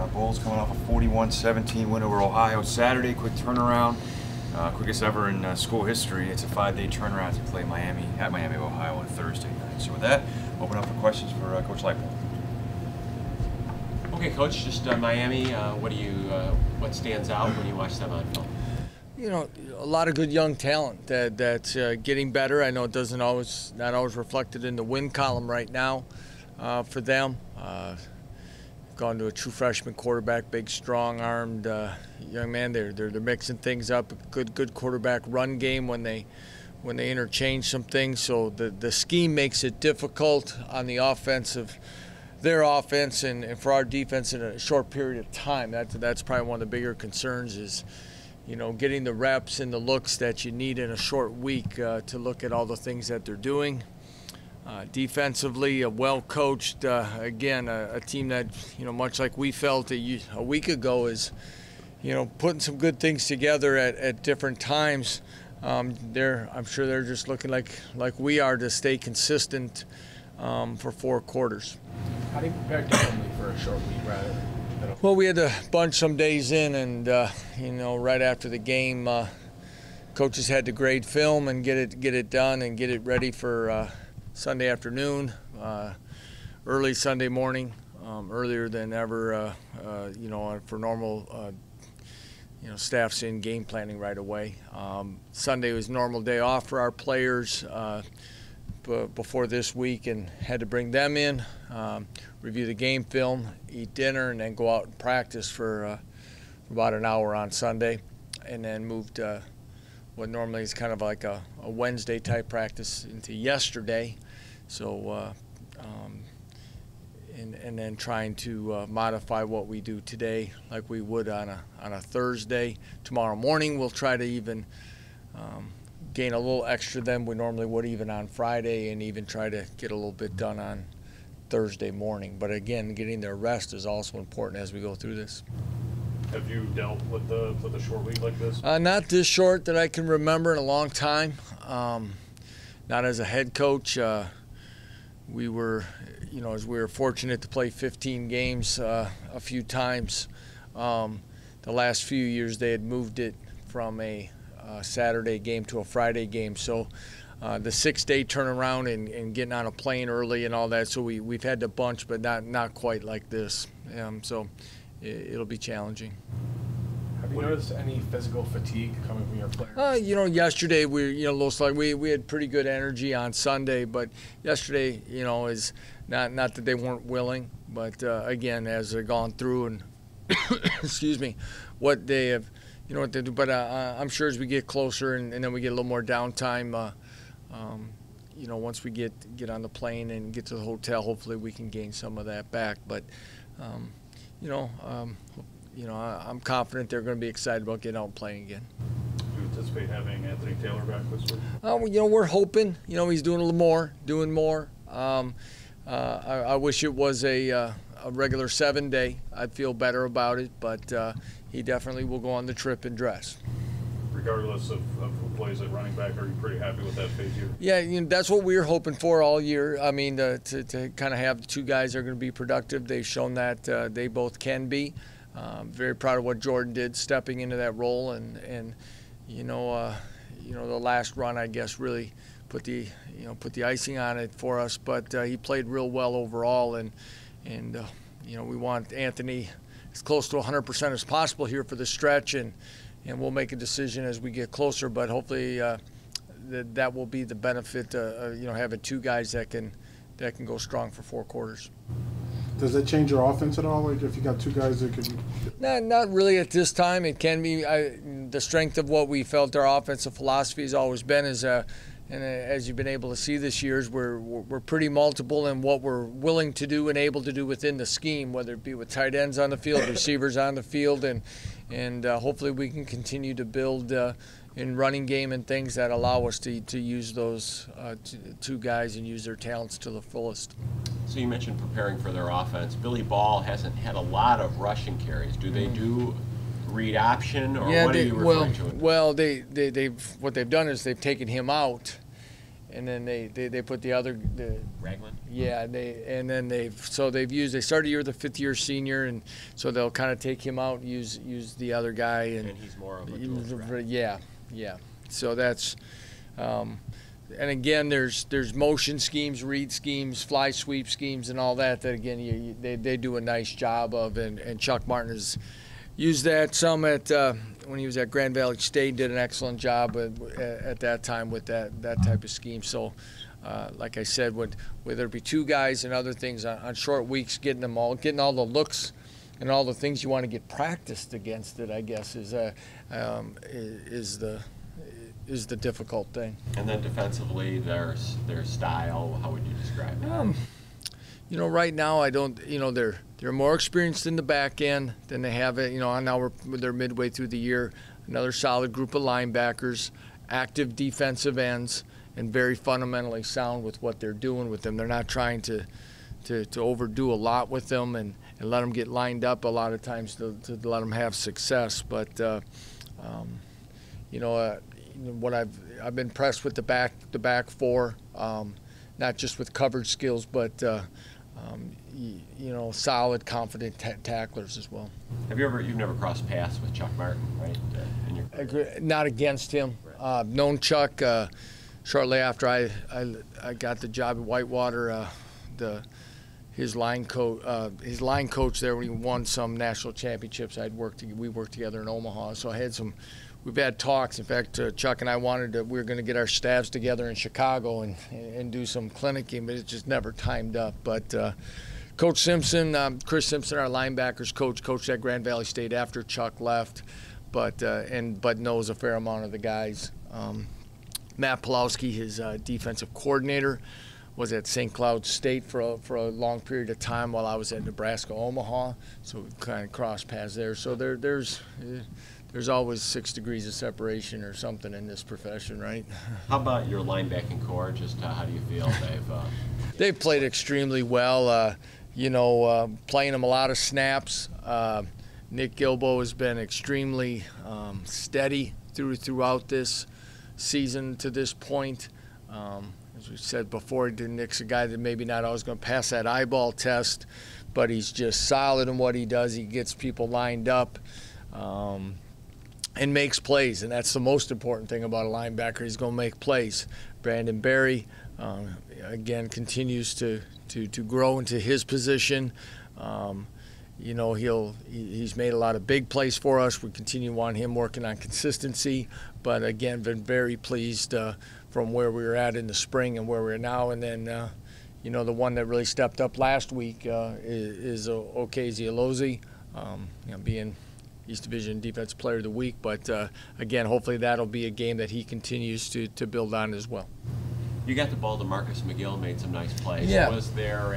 Bulls coming off a 41-17 win over Ohio Saturday. Quick turnaround, quickest ever in school history. It's a 5-day turnaround to play Miami at Miami of Ohio on Thursday night. So with that, open up for questions for Coach Leipold. Okay, Coach, just Miami. What stands out when you watch them on film? You know, a lot of good young talent that's getting better. I know it not always reflected in the win column right now for them. Gone to a true freshman quarterback, big, strong-armed young man. They're mixing things up. Good quarterback run game when they interchange some things. So the scheme makes it difficult on the their offense and for our defense in a short period of time. That's probably one of the bigger concerns is, you know, getting the reps and the looks that you need in a short week to look at all the things that they're doing. Defensively, well-coached, again, a team that, you know, much like we felt a week ago is, you know, putting some good things together at different times. I'm sure they're just looking like we are to stay consistent for 4 quarters. How do you prepare differently for a short week rather? Well, we had to bunch some days in, and you know, right after the game, coaches had to grade film and get it done and get it ready for Sunday afternoon, early Sunday morning, earlier than ever. You know, for normal, you know, staff's in game planning right away. Sunday was a normal day off for our players before this week, and had to bring them in, review the game film, eat dinner, and then go out and practice for about an hour on Sunday, and then moved what normally is kind of like a Wednesday type practice into yesterday. So and then trying to modify what we do today like we would on a Thursday. Tomorrow morning we'll try to even gain a little extra than we normally would even on Friday, and even try to get a little bit done on Thursday morning. But again, getting their rest is also important as we go through this. Have you dealt with a short week like this? Not this short that I can remember in a long time. Not as a head coach. We were, you know, as we were fortunate to play 15 games a few times. The last few years they had moved it from a Saturday game to a Friday game. So the 6-day turnaround and getting on a plane early and all that. So we've had to bunch, but not quite like this. So it'll be challenging. Have you noticed any physical fatigue coming from your players? You know, yesterday a little slightly. We had pretty good energy on Sunday, but yesterday, you know, is not that they weren't willing, but again, as they've gone through and excuse me, what they have, you know what they do. But I'm sure as we get closer and then we get a little more downtime, you know, once we get on the plane and get to the hotel, hopefully we can gain some of that back. But you know, I'm confident they're going to be excited about getting out and playing again. Do you anticipate having Anthony Taylor back this week? You know, we're hoping. You know, he's doing a little more, I wish it was a regular 7-day. I'd feel better about it, but he definitely will go on the trip and dress. Regardless of who plays at running back, are you pretty happy with that phase here? Yeah, you know, that's what we were hoping for all year. I mean, to kind of have the 2 guys that are going to be productive. They've shown that they both can be. Very proud of what Jordan did stepping into that role, and you know, the last run, I guess, really put the icing on it for us. But he played real well overall, and you know, we want Anthony as close to 100% as possible here for the stretch, and we'll make a decision as we get closer. But hopefully that will be the benefit, you know, having 2 guys that can go strong for 4 quarters. Does that change your offense at all? Like if you got 2 guys that could? Not really at this time. It can be the strength of what we felt our offensive philosophy has always been is, and as you've been able to see this year, is we're pretty multiple in what we're willing to do and able to do within the scheme, whether it be with tight ends on the field, receivers on the field, and hopefully we can continue to build in running game and things that allow us to use those 2 guys and use their talents to the fullest. So you mentioned preparing for their offense. Billy Ball hasn't had a lot of rushing carries. Do they do read option, or what are you referring to? Well, what they've done is they've taken him out and then they put the other Ragland? yeah, they've started the year with a 5th-year senior, and so they'll kind of take him out and use the other guy, and he's more of a dual threat. yeah. So that's and again, there's motion schemes, read schemes, fly sweep schemes, and all that again they do a nice job of, and Chuck Martin has used that some at when he was at Grand Valley State, did an excellent job at that time with that type of scheme. So like I said, whether it be 2 guys and other things on short weeks, getting all the looks and all the things you want to get practiced against it, I guess is the difficult thing. And then defensively, their style, how would you describe that? Right now I don't. They're more experienced in the back end than they have it. Now they're midway through the year. Another solid group of linebackers, active defensive ends, and very fundamentally sound with what they're doing with them. They're not trying to overdo a lot with them and let them get lined up a lot of times to let them have success. But what I've been impressed with the back 4, not just with coverage skills, but solid, confident tacklers as well. You've never crossed paths with Chuck Martin, right? In your career? Not against him. Right. Known Chuck shortly after I got the job at Whitewater. His line coach there, when he won some national championships, we worked together in Omaha. So we've had talks. In fact, Chuck and I we were going to get our staffs together in Chicago and do some clinicking, but it just never timed up. But Coach Simpson, Chris Simpson, our linebackers coached at Grand Valley State after Chuck left, but knows a fair amount of the guys. Matt Pulowski, his defensive coordinator, was at St. Cloud State for a long period of time while I was at Nebraska Omaha, so we kind of crossed paths there. So there's always 6 degrees of separation or something in this profession, right? How about your linebacking core? Just how do you feel they've played extremely well. Playing them a lot of snaps. Nick Gilbo has been extremely steady throughout this season to this point. As we said before, Nick's a guy that maybe not always going to pass that eyeball test, but he's just solid in what he does. He gets people lined up and makes plays, and that's the most important thing about a linebacker. He's going to make plays. Brandon Berry, again, continues to grow into his position. He's made a lot of big plays for us. We continue to want him working on consistency, but again, been very pleased from where we were at in the spring and where we're now. And then, the one that really stepped up last week is Okezie Alozie, being East Division Defensive Player of the Week. But again, hopefully that'll be a game that he continues to build on as well. You got the ball to Marcus McGill, made some nice plays. Yeah. Was there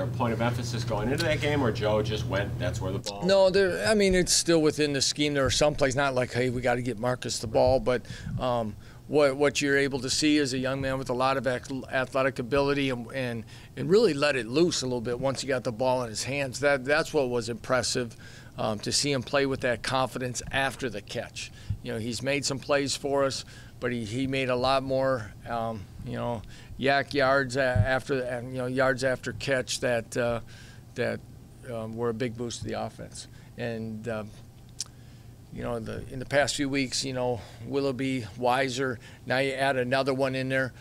a point of emphasis going into that game, or Joe just went, that's where the ball? No, it's still within the scheme. There are some plays, not like, hey, we got to get Marcus the ball, but what you're able to see is a young man with a lot of athletic ability and really let it loose a little bit once he got the ball in his hands. That's what was impressive, to see him play with that confidence after the catch. He's made some plays for us, but he made a lot more, yak yards after catch that were a big boost to the offense. And in the past few weeks, Willoughby, Weiser, now you add another one in there,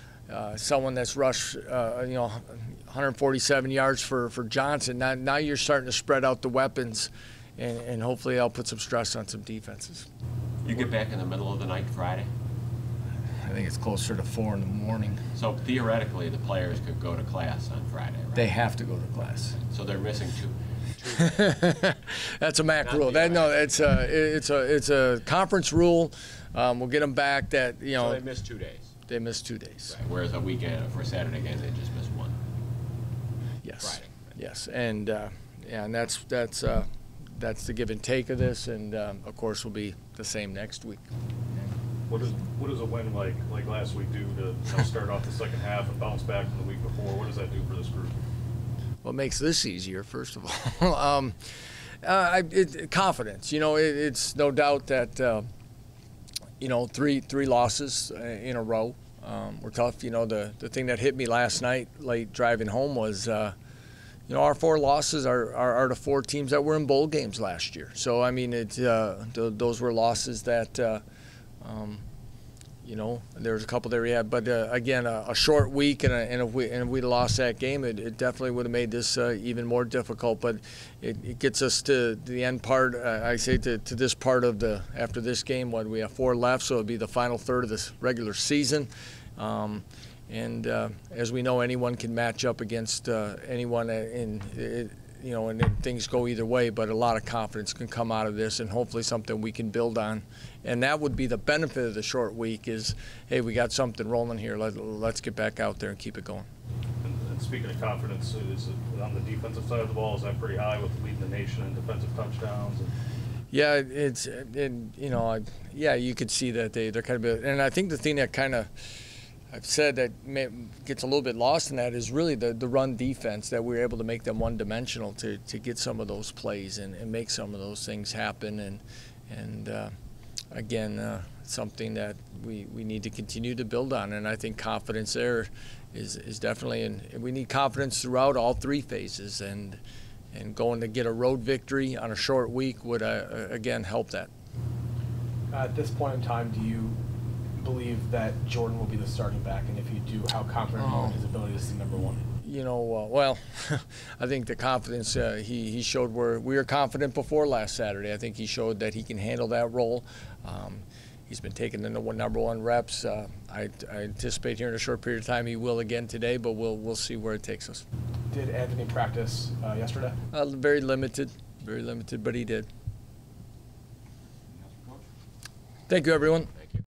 someone that's rushed, 147 yards for Johnson. Now you're starting to spread out the weapons, and hopefully that'll put some stress on some defenses. You get back in the middle of the night Friday? I think it's closer to 4 in the morning. So theoretically, the players could go to class on Friday, right? They have to go to class. So they're missing two. That's a MAC rule. It's a conference rule. We'll get them back. So they missed 2 days. They missed 2 days. Right. Whereas a weekend for a Saturday game, they just missed 1. Yes. Friday. Yes, and that's the give and take of this, and of course will be the same next week. What does a win like last week do to start off the second half and bounce back from the week before? What does that do for this group? Well, it makes this easier, first of all. Confidence. It's no doubt that 3 losses in a row. We're tough. You know, the thing that hit me last night, late driving home, was you know, our 4 losses are the 4 teams that were in bowl games last year. So I mean, those were losses that you know, there's a couple there we had, but again, a short week, and if we lost that game, it definitely would have made this even more difficult. But it gets us to the end part. I say to this part of after this game, when we have 4 left, so it'll be the final third of this regular season. And as we know, anyone can match up against anyone, you know, and things go either way. But a lot of confidence can come out of this, and hopefully something we can build on. And that would be the benefit of the short week is, hey, we got something rolling here. Let's get back out there and keep it going. And speaking of confidence, is it on the defensive side of the ball, is that pretty high with leading the nation in defensive touchdowns? Yeah, you know, yeah, you could see that they're kind of, and I think the thing that kind of I've said that gets a little bit lost in that is really the run defense, that we were able to make them one-dimensional to get some of those plays and make some of those things happen. And again, something that we need to continue to build on. And I think confidence there is definitely, and we need confidence throughout all 3 phases. And going to get a road victory on a short week would, again, help that. At this point in time, do you believe that Jordan will be the starting back? And if you do, how confident are you in his ability to see number 1? You know, well, I think the confidence he showed, we were confident before last Saturday. I think he showed that he can handle that role. He's been taking the number 1 reps. I anticipate here in a short period of time he will again today, but we'll see where it takes us. Did Anthony practice yesterday? Very limited, but he did. Thank you, everyone.